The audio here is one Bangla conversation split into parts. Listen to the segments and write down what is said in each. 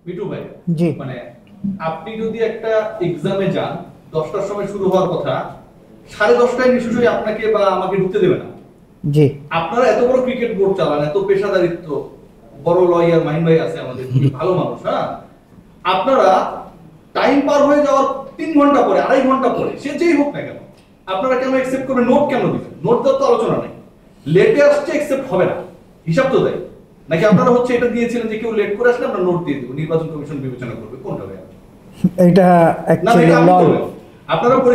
মিঠু ভাই, জি মানে আপনি যদি একটা এক্সামে যান 10টার সময় শুরু হওয়ার কথা, 10:30টায় নিশ্চয়ই আপনাকে বা আমাকে ঢুকতে দেবে না। জি আপনারা এত বড় ক্রিকেট বোর্ড চালান, এত পেশাদারিত্ব, বড় লয়ার মাহিন ভাই আছে আমাদের, ভালো মানুষ। হ্যাঁ, আপনারা টাইম পার হয়ে যাওয়ার 3 ঘন্টা পরে, 2.5 ঘন্টা পরে, সে যেই হোক না কেন, আপনারা কেন অ্যাকসেপ্ট করবেন? নোট কেন দিবেন? নোট দেওয়ার তো আলোচনা নাই। লেটে আসছে অ্যাকসেপ্ট হবে না, হিসাব তো দেয় নাকি? আপনারা হচ্ছে এটা দিয়েছিলেন যে কেউ লেট করে আসলে আমরা নোট দিয়ে দেব, নির্বাচন কমিশন বিবেচনা করবে, কোনটা ভাই? এটা অ্যাকচুয়ালি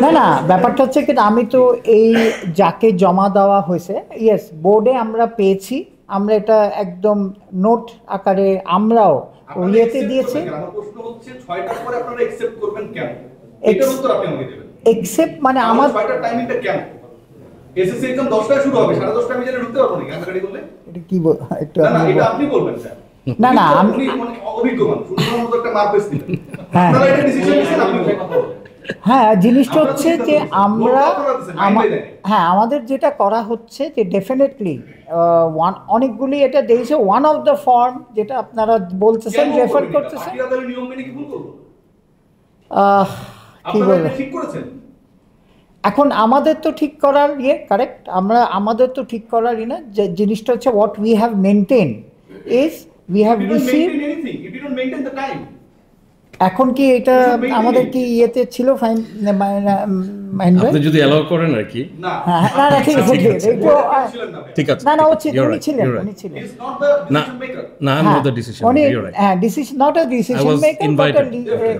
না না, ব্যাপারটা হচ্ছে কি, আমি তো এই যাকে জমা দেওয়া হয়েছে, ইয়েস, বোর্ডে আমরা পেয়েছি, আমরা এটা একদম নোট আকারে আমরাও ইয়েতে দিয়েছি। আমার প্রশ্ন হচ্ছে 6টার পরে আপনারা অ্যাকসেপ্ট করবেন কেন? এটার উত্তর আপনি আমাকে দেবেন। অ্যাকসেপ্ট মানে আমার 6টার টাইমিংটা কেন? এসএসসি এক্সাম 10টায় শুরু হবে, 10:30টায় আমি যেন ঢুকতে পারবো না গাড়ি করলে? এটা কি একটু না না, এটা আপনি বলবেন স্যার। না না, আমি অভিজ্ঞ মানুষ, উনি মতো একটা মার্কেস দিবেন। হ্যাঁ আপনারা এটা ডিসিশন নিছেন, আপনি কথা বলেন। হ্যাঁ, জিনিসটা হচ্ছে যে আমরা হ্যাঁ আমাদের যেটা করা হচ্ছে যে ডেফিনেটলি অনেকগুলি এটা দিয়েছে, ওয়ান অফ দ্য ফর্ম যেটা আপনারা বলতেছেন রেফার করতেছেন, কি বলবো, ঠিক করেছেন। এখন আমাদের তো ঠিক করার কারেক্ট, আমাদের তো ঠিক করার না, যে জিনিসটা হচ্ছে what we have maintain is we have receive. এখন কি এটা আমাদের কি ইয়েতে ছিল ফাইন আপনি যদি অ্যালাউ করেন আর কি? না না না, ঠিক আছে ঠিক আছে, না না, উনি ছিলেন না না, I know the decision, you are right. হ্যাঁ, this is not a decision maker but a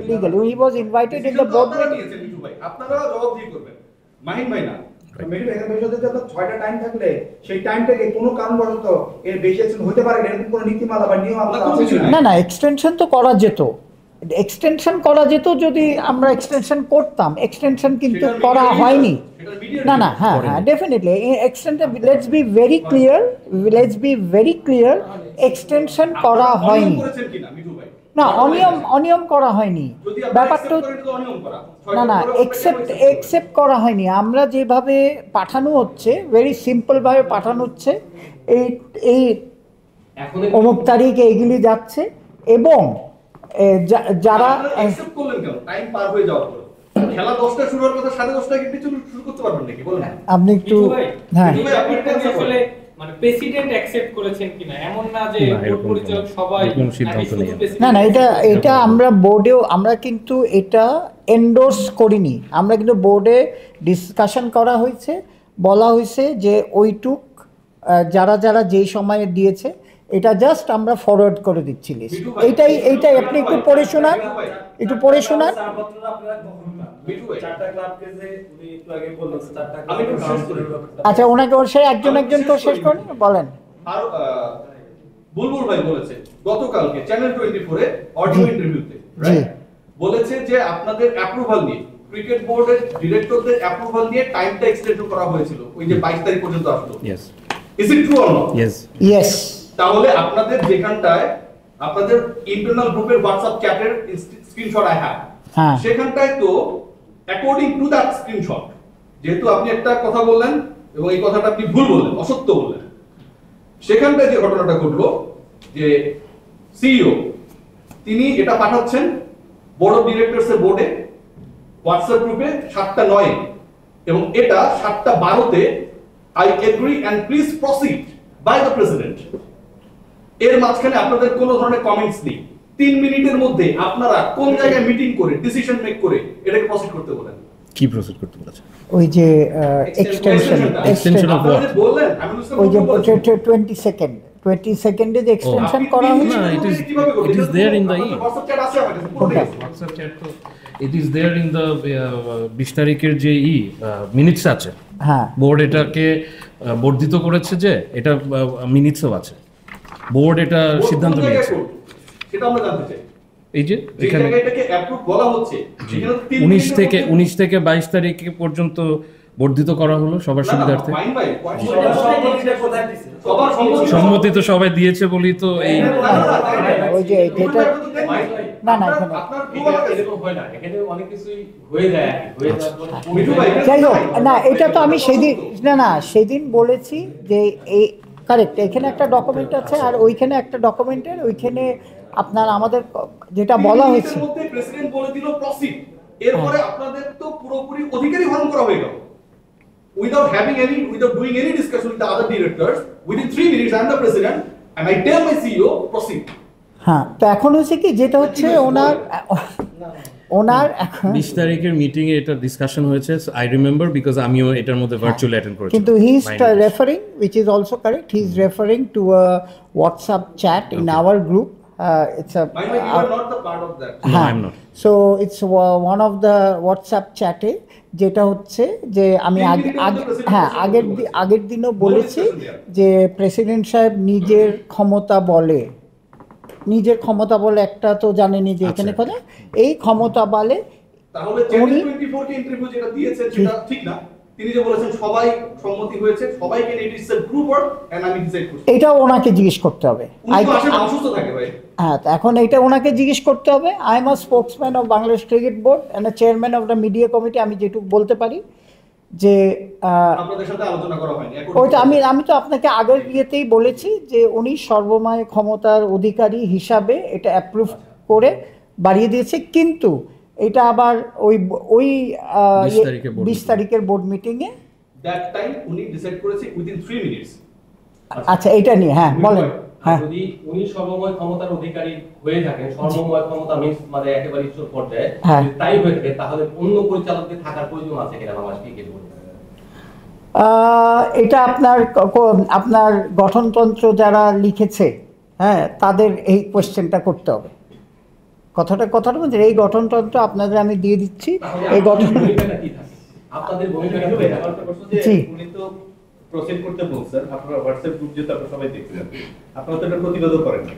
legal, he was invited in the board meeting. আপনারা জবাবদিহি করবেন, মাহিন ভাই না। ছয়টা টাইম থাকলে সেই টাইমটাকে কোনো কারণবশত এর বেশি হতে পারে, এরকম কোনো নীতিমালা বা নিয়ম না না, এক্সটেনশন তো করা যেত, এক্সটেনশন করা যেত যদি আমরা এক্সটেনশন করতাম, এক্সটেনশন কিন্তু করা হয়নি। না না, হ্যাঁ হ্যাঁ, definitely extension, let's be very clear, extension করা হয়নি। না, অনিয়ম করা হয়নি, ব্যাপারটা না না, একসেপ্ট করা হয়নি। আমরা যেভাবে পাঠানো হচ্ছে, ভেরি সিম্পল ভাবে পাঠানো হচ্ছে, এই অমুক তারিখে এগুলি যাচ্ছে, এবং যারা আপনি একটু হ্যাঁ মানে প্রেসিডেন্ট অ্যাকসেপ্ট করেছেন কিনা, এমন না যে বোর্ড পরিচালক সবাই না না, এটা আমরা বোর্ডেও আমরা কিন্তু এটা এন্ডোর্স করিনি, আমরা কিন্তু বোর্ডে ডিসকাশন করা হয়েছে, বলা হয়েছে যে ওইটুক যারা যেই সময়ে দিয়েছে এটা জাস্ট আমরা ফরওয়ার্ড করে দিচ্ছি লিস্ট। এইটাই আপনি একটু পড়ে শোনান। আচ্ছা, ওনাকে সে একজন করে শেষ করেন, বলেন। আর বুলবুল ভাই বলেছে গতকালকে চ্যানেল 24 এ অডিও ইন্টারভিউতে, বলেছে যে আপনাদের অ্যাপ্রুভাল নিয়ে, ক্রিকেট বোর্ডের ডিরেক্টরদের অ্যাপ্রুভাল নিয়ে টাইমটা এক্সটেন্ড করা হয়েছিল, ওই যে 22 তারিখ পর্যন্ত আসলো। Yes, is it true or not? Yes. তাহলে আপনাদের যেখানটায় আপনাদের ইন্টারনাল গ্রুপের হোয়াটসঅ্যাপ চ্যাটের স্ক্রিনশট আই হ্যাভ, সেখানটায় তো অ্যাকর্ডিং টু দ্যাট স্ক্রিনশট, যেহেতু আপনি একটা কথা বললেন এবং এই কথাটা আপনি ভুল বললেন, অসত্য বললেন, সেখানটায় যে ঘটনাটা ঘটলো যে সিইও তিনি এটা পাঠাচ্ছেন বোর্ড অফ ডিরেক্টরসের বোর্ডে হোয়াটসঅ্যাপ গ্রুপে 7:09 এবং এটা 7:12 I agree and please proceed by the president. এর মাঝখানে আপনাদের কোনো ধরনের কমেন্টস নেই। 3 মিনিটের মধ্যে আপনারা কোন জায়গায় মিটিং করে ডিসিশন মেক করে এটাকে প্রসিড করতে বলেন? কি প্রসিড করতে বলেছে? ওই যে এক্সটেনশন অফ হোয়াট বললেন, আমি ওই যে 20 সেকেন্ডে যে এক্সটেনশন করা হয়েছে, না, it is there in the WhatsApp chat আছে আমার কাছে, হোয়াটসঅ্যাপ চ্যাট তো it is there in the 20 তারিখের যে মিনিটস আছে। হ্যাঁ, বোর্ড এটাকে বর্ধিত করেছে, যে এটা মিনিটসও আছে, বোর্ড এটা সিদ্ধান্ত নিয়েছে। সেটা আমরা জানতে চাই। এই যে এখানে এটাকে অ্যাপ্রুভ বলা হচ্ছে, 19 থেকে 22 তারিখ পর্যন্ত বর্ধিত করা হলো সবার সুবিধার্থে। সম্মতি তো সবাই দিয়েছে বলি তো এই ওই যে এটা না না, যাই হোক না, এটা তো আমি সেদিন বলেছি যে এই কারেক্ট, এখানে একটা ডকুমেন্ট আছে আর ওইখানে একটা ডকুমেন্টের, ওইখানে আপনার আমাদের যেটা বলা হয়েছে প্রেসিডেন্ট বলে দিল প্রসিড, এরপরে আপনাদের তো পুরোপুরি অধিকারই হরণ করা হয়ে গেল without doing any discussion with the other directors. Within 3 minutes I am the president and I tell my CEO proceed. হ্যাঁ, তো এখন হচ্ছে কি যেটা হচ্ছে ওনার 20 তারিখের মিটিং এ এটা ডিসকাশন হয়েছে, আই রিমেম্বার, বিকজ আমিও এটার মধ্যে ভার্চুয়ালি অ্যাটেন্ড করেছি। কিন্তু he is referring, which is also correct, he is referring to a WhatsApp chat in our group. It's a By the way, you are not the part of that. No, I'm not. So it's one of the WhatsApp chat-এ যেটা হচ্ছে যে আমি আগের দিনও বলেছি যে প্রেসিডেন্ট সাহেব নিজের ক্ষমতা বলে একটা তো জানেনি যে এখানে কথা, এই ক্ষমতা বলে তাহলে চ্যানেল 24 কে ইন্টারভিউ যেটা দিয়েছেন সেটা ঠিক না। তিনি যে বলেছেন সবাই সম্মতি হয়েছে, সবাইকে নিয়ে it's a group work and আমি ডিসাইড করছি, এটা ওনাকে জিজ্ঞেস করতে হবে। অসুস্থ থাকে ভাই। হ্যাঁ, এখন এটা ওনাকে জিজ্ঞেস করতে হবে। I am a spokesman of Bangladesh cricket board and a chairman of the media committee. আমি যেটুকু বলতে পারি যে আপনাদের সাথে আলোচনা করা হয়নি, ওইটা আমি তো আপনাকে আগের ইয়েতেই বলেছি যে উনি সর্বময় ক্ষমতার অধিকারী হিসাবে এটা অ্যাপ্রুভ করে বাড়িয়ে দিয়েছে, কিন্তু এটা আবার ওই 20 তারিখের বোর্ড মিটিংয়ে দ্যাট টাইম উনি ডিসাইড করেছে উইদিন 3 মিনিটস। আচ্ছা, এটা নিয়ে হ্যাঁ বলেন। হ্যাঁ, যদি উনি সর্বময় ক্ষমতার অধিকারী হয়ে থাকেন, সর্বময় ক্ষমতা মিন্স মানে একেবারে ঈশ্বর পর্যায়ে তাই হয়ে থাকে, তাহলে অন্য পরিচালকদের থাকার প্রয়োজন আছে কিনা বাংলাদেশ ক্রিকেট বোর্ডে? এটা আপনার গঠনতন্ত্র যারা লিখেছে, হ্যাঁ, তাদের এই কোয়েশ্চেনটা করতে হবে। কথাটা বলছি, এই গঠনতন্ত্র আপনাদের আমি দিয়ে দিচ্ছি। এই গঠন ভূমিকাটা কি থাকে আপনাদের? ভূমিকাটা কি থাকে? জি, উনি তো প্রসিড করতে বলছেন, আপনারা হোয়াটসঅ্যাপ গ্রুপ যেটা আপনারা সবাই দেখছেন, আপনারা তো এটা প্রতিবাদও করেন না।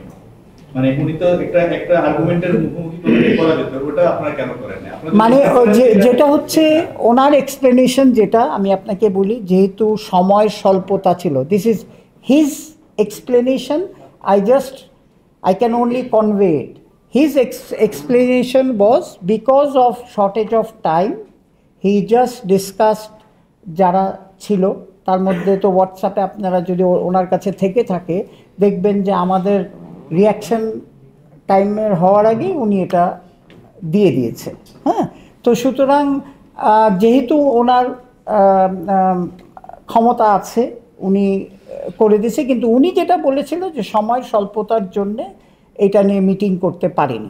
মানে উনি তো একটা আর্গুমেন্টের মুখোমুখি করা যেত, ওটা আপনারা কেন করেন না? মানে যেটা হচ্ছে ওনার এক্সপ্লেনেশন, যেটা আমি আপনাকে বলি, যেহেতু সময় স্বল্পতা ছিল, this is his explanation, I can only convey it. His explanation was because of shortage of time, he just discussed যারা ছিল তার মধ্যে তো হোয়াটসঅ্যাপে আপনারা যদি ওনার কাছে থেকে থাকে দেখবেন যে আমাদের রিয়াকশন টাইমের হওয়ার আগে উনি এটা দিয়ে দিয়েছে। হ্যাঁ, তো সুতরাং যেহেতু ওনার ক্ষমতা আছে উনি করে দিয়েছে, কিন্তু উনি যেটা বলেছিল যে সময় স্বল্পতার জন্যে এটা নিয়ে মিটিং করতে পারেনি।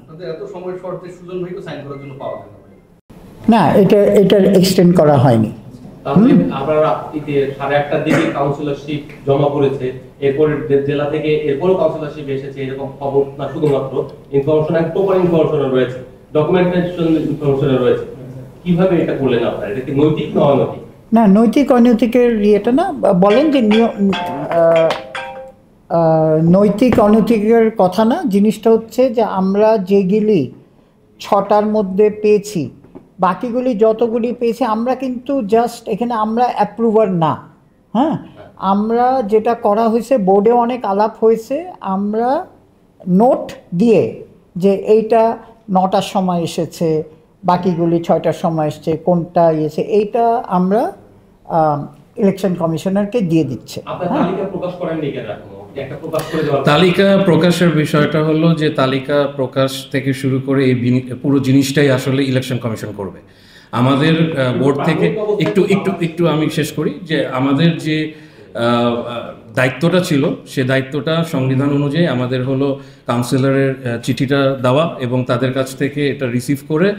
না, এটা এক্সটেন্ড করা হয়নি। তাহলে আপনারা 1:30টার দিকে কাউন্সিলরশিপ জমা করেছে, এরপর জেলা থেকে এরপরও কাউন্সিলরশিপ এসেছে, এরকম খবর না শুধুমাত্র ইনফরমেশন এন্ড প্রপার ইনফরমেশন রয়েছে, ডকুমেন্টেশন ইনফরমেশন রয়েছে, কিভাবে এটা করলেন আপনারা? এটা কি নৈতিক না অনৈতিক? না, নৈতিক অনৈতিকের ইয়েটা না, বলেন যে নৈতিক অনৈতিকের কথা না, জিনিসটা হচ্ছে যে আমরা যেগুলি 6টার মধ্যে পেয়েছি, বাকিগুলি যতগুলি পেয়েছি আমরা কিন্তু জাস্ট এখানে আমরা অ্যাপ্রুভার না। হ্যাঁ, আমরা যেটা করা হয়েছে, বোর্ডে অনেক আলাপ হয়েছে, আমরা নোট দিয়ে যে এইটা 9টার সময় এসেছে, বাকিগুলি 6টার সময় এসছে, কোনটা এসেছে, এইটা আমরা ইলেকশন কমিশনারকে দিয়ে দিচ্ছে। তালিকা প্রকাশের বিষয়টা হলো যে তালিকা প্রকাশ থেকে শুরু করে এই পুরো জিনিসটাই আসলে ইলেকশন কমিশন করবে। আমাদের বোর্ড থেকে একটু আমি শেষ করি যে আমাদের যে দায়িত্বটা ছিল সে দায়িত্বটা সংবিধান অনুযায়ী আমাদের হলো কাউন্সিলরের চিঠিটা দেওয়া এবং তাদের কাছ থেকে এটা রিসিভ করে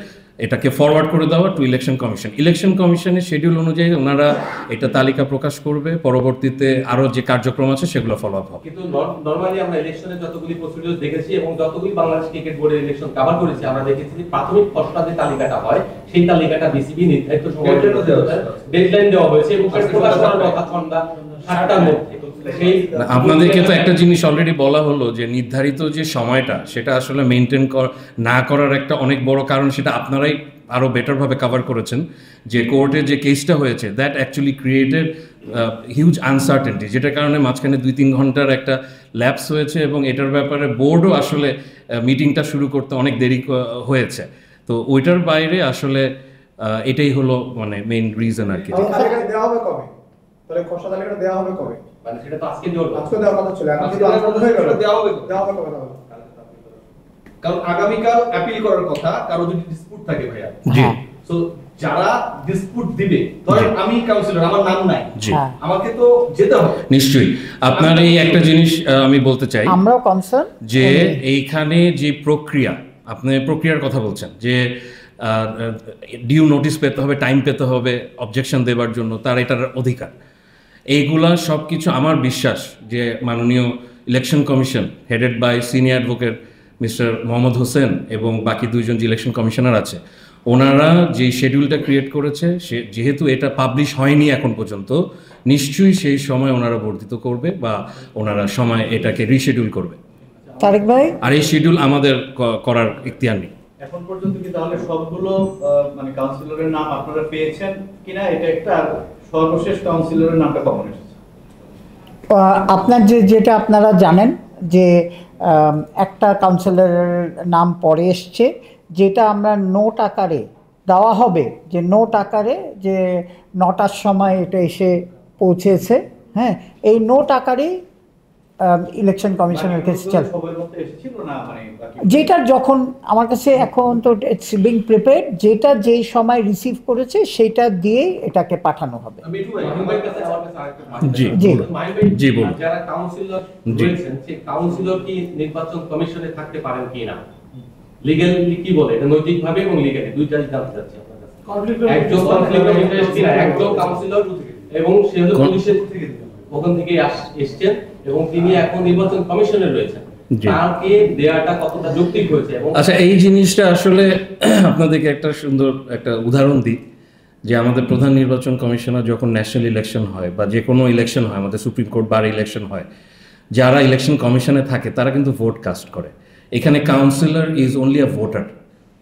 এটাকে ফরওয়ার্ড করে দেওয়া টু ইলেকশন কমিশন। ইলেকশন কমিশনের শিডিউল অনুযায়ী ওনারা এটা তালিকা প্রকাশ করবে, পরবর্তীতে আরো যে কার্যক্রম আছে সেগুলো ফলো আপ হবে। কিন্তু নরমালি আমরা ইলেকশনের যতগুলি প্রসিডিউর দেখেছি এবং যতগুলি বাংলাদেশ ক্রিকেট বোর্ডের ইলেকশন কভার করেছি, আমরা দেখেছি যে প্রাথমিক খসড়া যে তালিকাটা হয় সেই তালিকাটা বিসিবি নির্ধারিত সময়ের মধ্যে ডেডলাইন দেওয়া হয়েছে এবং সেটা প্রকাশ করার কথা সন্ধ্যা 7টার মধ্যে। আপনাদেরকে তো একটা জিনিস অলরেডি বলা হলো যে নির্ধারিত যে সময়টা সেটা আসলে মেনটেন না করার একটা অনেক বড় কারণ, সেটা আপনারাই আরও বেটারভাবে কভার করেছেন, যে কোর্টে যে কেসটা হয়েছে that actually created huge uncertainty, যেটার কারণে মাঝখানে 2-3 ঘন্টার একটা ল্যাপস হয়েছে এবং এটার ব্যাপারে বোর্ডও আসলে মিটিংটা শুরু করতে অনেক দেরি হয়েছে। তো ওইটার বাইরে আসলে এটাই হলো মানে মেইন রিজন আর কি। তাহলে খসড়া তালিকাটা দেওয়া হবে কবে? মানে সেটা তো আজকে দেওয়ার কথা ছিল, এখন কিন্তু আনসার হয়ে গেল, দেওয়া হবে কবে? কারণ আগামীকাল অ্যাপিল করার কথা, কারো যদি ডিসপুট থাকে ভাইয়া, জি সো যারা ডিসপুট দিবে, ধরেন আমি কাউন্সিলর, আমার নাম নাই, জি আমাকে তো যেতে হবে নিশ্চয়ই। আপনার এই একটা জিনিস আমি বলতে চাই, আমরাও কনসার্ন যে এইখানে যে প্রক্রিয়া, আপনি প্রক্রিয়ার কথা বলছেন, যে ডিউ নোটিশ পেতে হবে, টাইম পেতে হবে অবজেকশন দেবার জন্য, তার এটার অধিকার। এইগুলা সব কিছু আমার বিশ্বাস যে মাননীয় election commission headed by senior advocate mister Mohammad Hossain এবং বাকি দুইজন যে ইলেকশন কমিশনার আছে, ওনারা যে শিডিউলটা ক্রিয়েট করেছে, সে যেহেতু এটা পাবলিশ হয়নি এখন পর্যন্ত, নিশ্চয়ই সেই সময় ওনারা বর্ধিত করবে বা ওনারা সময় এটাকে রিশিডিউল করবে। তারেক ভাই, আর এই শিডিউল আমাদের করার ইখতিয়ার নেই। এখন পর্যন্ত কি তাহলে সবগুলো মানে কাউন্সিলরের নাম আপনারা পেয়েছেন কিনা, এটা একটা, আর সর্বশেষ কাউন্সিলরের নামটা কখন এসেছে? আপনার যেটা আপনারা জানেন যে একটা কাউন্সিলরের নাম পরে এসছে, যেটা আমরা নোট আকারে দেওয়া হবে, যে নোট আকারে যে 9টার সময় এটা এসে পৌঁছেছে। হ্যাঁ, এই নোট আকারেই ইলেকশন কমিশনের কাছে চল, যেটা যখন আমার কাছে এখন তো ইটস বিং প্রিপেয়ার্ড, যেটা যেই সময় রিসিভ করেছে সেটা দিয়েই এটাকে পাঠানো হবে। জি জি বলুন। যারা কাউন্সিলর রয়েছেন, সেই কাউন্সিলর কি নির্বাচন কমিশনে থাকতে পারেন কিনা, লিগ্যালি কি বলে, এটা নৈতিকভাবে এবং লিগ্যালি দুইটাই জানতে চাচ্ছি আপনার কাছে। একজন কনফ্লিক্ট অফ ইন্টারেস্ট কিনা, একজন কাউন্সিলর এবং সে হলো পুলিশের থেকে ওখান থেকে এসেছেন এবং তিনি এখন নির্বাচন কমিশনে রয়েছেন, তাকে দেয়াটা কতটা যৌক্তিক হয়েছে? এবং আচ্ছা, এই জিনিসটা আসলে আপনাদেরকে একটা সুন্দর একটা উদাহরণ দিই, যে আমাদের প্রধান নির্বাচন কমিশনার যখন ন্যাশনাল ইলেকশন হয় বা যে কোনো ইলেকশন হয়, আমাদের সুপ্রিম কোর্ট বার ইলেকশন হয়, যারা ইলেকশন কমিশনে থাকে তারা কিন্তু ভোট কাস্ট করে। এখানে councillor is only a voter,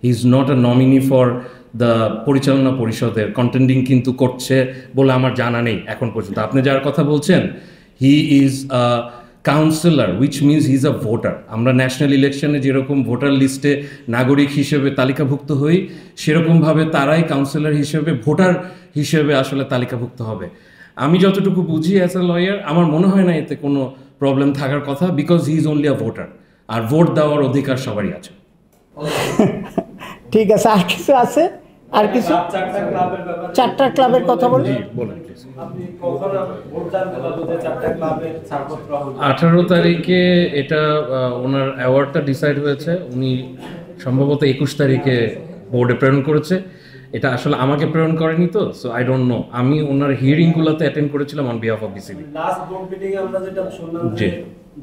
he is not a nominee for the পরিচালনা পরিষদের। কন্টেন্ডিং কিন্তু করছে বলে আমার জানা নেই এখন পর্যন্ত। আপনি যার কথা বলছেন, he is a councillor, which means he is a voter. আমরা ন্যাশনাল ইলেকশনে যেরকম ভোটার লিস্টে নাগরিক হিসেবে তালিকাভুক্ত হই, সেরকমভাবে তারাই কাউন্সিলর হিসেবে ভোটার হিসেবে আসলে তালিকাভুক্ত হবে। আমি যতটুকু বুঝি অ্যাজ এ লয়ার, আমার মনে হয় না এতে কোনো প্রবলেম থাকার কথা, because he is only a voter, আর ভোট দেওয়ার অধিকার সবারই আছে। ঠিক আছে, আর কিছু আছে? আর কিছু? 4টা ক্লাবের কথা বলি। 18 তারিখে এটা ওনার অ্যাওয়ার্ডটা ডিসাইড হয়েছে, উনি সম্ভবত 21 তারিখে বোর্ডে প্রেরণ করেছে। এটা আসলে আমাকে প্রেরণ করেনি তো, সো আই ডোন্ট নো। আমি ওনার হিয়ারিংগুলোতে অ্যাটেন্ড করেছিলাম on behalf of BCB. Last board meeting এ আমরা যেটা শুনলাম জি, যে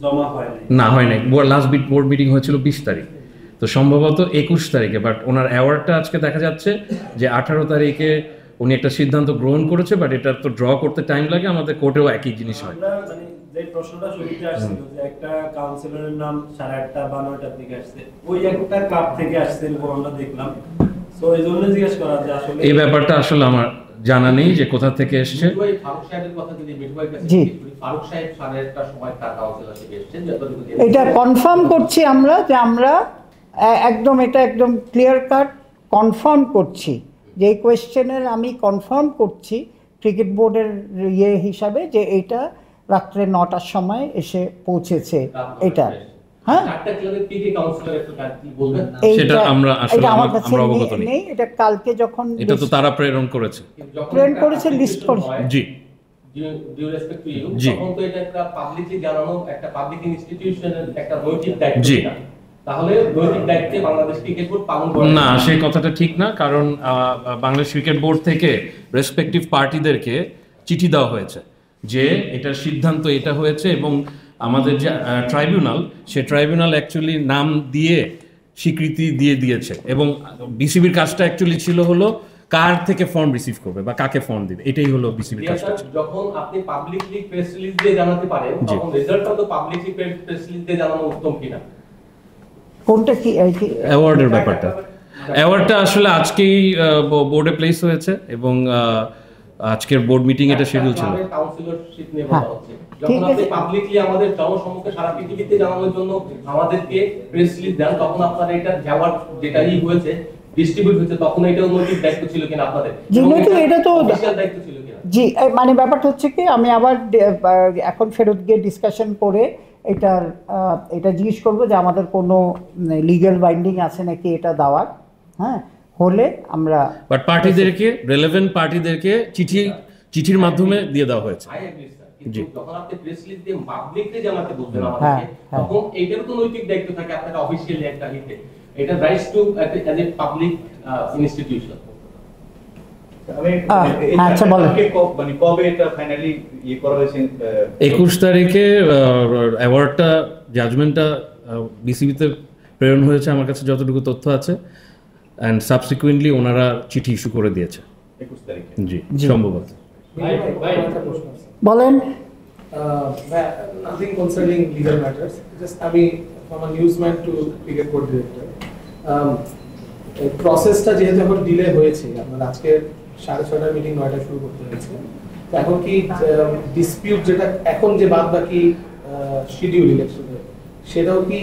জমা হয়নি, না হয় নাই। লাস্ট বোর্ড মিটিং হয়েছিল 20 তারিখ, তো সম্ভবত 21 তারিখে। বাট ওনার অ্যাওয়ার্ডটা আজকে দেখা যাচ্ছে যে 18 তারিখে উনি একটা সিদ্ধান্ত গ্রহণ করেছে, বাট এটা তো ড্র করতে টাইম লাগে। আমাদের কোর্টেও একই জিনিস হয়। আমরা মানে যে প্রশ্নটা শুরুতে আসছিল যে একটা কাউন্সিলরের নাম 8:30 বা 9টার দিকে আসছে, ওই একটা ক্লাব থেকে আসছে এরকম আমরা দেখলাম। সো এই জন্য জিজ্ঞেস করা যে আসলে এই ব্যাপারটা আসলে আমার জানা নেই যে কোথা থেকে এসেছে। ফারুক সাহেবের কথা যদি মিঠুভাইয়ের কাছে জি, ফারুক সাহেব 8:30টার সময় তার কাউন্সিলরশিপে এসেছেন, এটা কনফার্ম করছি আমরা, যে আমরা একদম এটা একদম ক্লিয়ার কাট কনফার্ম করছি, যে এই কোয়েশ্চেনের আমি কনফার্ম করছি ক্রিকেট বোর্ডের ইয়ে হিসাবে, যে এইটা রাত্রে 9টার সময় এসে পৌঁছেছে। এটা হ্যাঁ, সেটা আমরা আসলে আমার কাছে আমরা অবগত নেই। এটা কালকে যখন এটা তো তারা প্রেরণ করেছে, লিস্ট করেছে। জি ডিউ রেসপেক্ট টু ইউ, জি। তখন তো এটা একটা পাবলিকলি জানানো, একটা পাবলিক ইনস্টিটিউশনের একটা নৈতিক দায়িত্ব। জি। তাহলে নৈতিক দায়িত্বে বাংলাদেশ ক্রিকেট বোর্ড পালন করে না, সেই কথাটা ঠিক না। কারণ বাংলাদেশ ক্রিকেট বোর্ড থেকে রেসপেক্টিভ পার্টিদেরকে চিঠি দেওয়া হয়েছে যে এটার সিদ্ধান্ত এটা হয়েছে, এবং আমাদের যে ট্রাইব্যুনাল, সে ট্রাইব্যুনাল অ্যাকচুয়ালি নাম দিয়ে স্বীকৃতি দিয়ে দিয়েছে, এবং বিসিবির কাজটা অ্যাকচুয়ালি ছিল হলো কার থেকে ফর্ম রিসিভ করবে বা কাকে ফর্ম দিবে, এটাই হলো বিসিবির কাজটা। যখন আপনি পাবলিকলি প্রেস রিলিজ দিয়ে জানাতে পারেন, তখন রেজাল্টটা তো পাবলিকলি প্রেস রিলিজ দিয়ে জানানো উত্তম কিনা? কোনটা কি অ্যাওয়ার্ডের ব্যাপারটা? অ্যাওয়ার্ডটা আসলে আজকেই বোর্ডে প্লেস হয়েছে, এবং আজকের বোর্ড মিটিং এটা শিডিউল ছিল। কাউন্সিলরশিপ নিয়ে বলা হচ্ছে, যখন আপনি পাবলিকলি আমাদের জনসম্মুখে সারা পৃথিবীতে জানানোর জন্য আমাদেরকে প্রেস রিলিজ দেন, তখন আপনারা এটা অ্যাওয়ার্ড যেটাই হয়েছে ডিস্ট্রিবিউট হয়েছে, তখন এটা নৈতিক দায়িত্ব ছিল কিনা আপনাদের? যেহেতু এটা তো অফিশিয়াল দায়িত্ব ছিল কিনা? জি মানে ব্যাপারটা হচ্ছে কি আমি আবার এখন ফেরত গিয়ে ডিসকাশন করে এটা জিজ্ঞেস করবো যে আমাদের কোনো লিগ্যাল বাইন্ডিং আছে নাকি এটা দেওয়ার, হ্যাঁ হলে আমরা বাট পার্টিদেরকে রেলেভেন্ট পার্টিদেরকে চিঠির মাধ্যমে দিয়ে দেওয়া হয়েছে। কিন্তু যখন আপনি প্রেস রিলিজ দিয়ে পাবলিকলি জানাতে বলবেন আমাদেরকে, তখন এইটারও তো নৈতিক দায়িত্ব থাকে আপনারা অফিশিয়ালি একটা লিখতে, এটা rights to as a public institution. আচ্ছা বলেন মানে কবে এটা ফাইনালি ইয়ে করা হয়েছে? 21 তারিখে অ্যাওয়ার্ডটা জাজমেন্টটা বিসিবিতে প্রেরণ হয়েছে আমার কাছে যতটুকু তথ্য আছে, অ্যান্ড সাবসিকুয়েন্টলি ওনারা চিঠি ইস্যু করে দিয়েছে 21 তারিখে। জি সম্ভবত। বলেন। Nothing concerning legal matters. Just আমি from a newsman to cricket board director. প্রসেসটা যেহেতু এখন ডিলে হয়েছে, আপনার আজকে 6:30 মিটিং 9টা শুরু করতে হয়েছে, তো এখন কি ডিসপিউট যেটা এখন যে বাদ বাকি শিডিউল ইলেকশনের সেটাও কি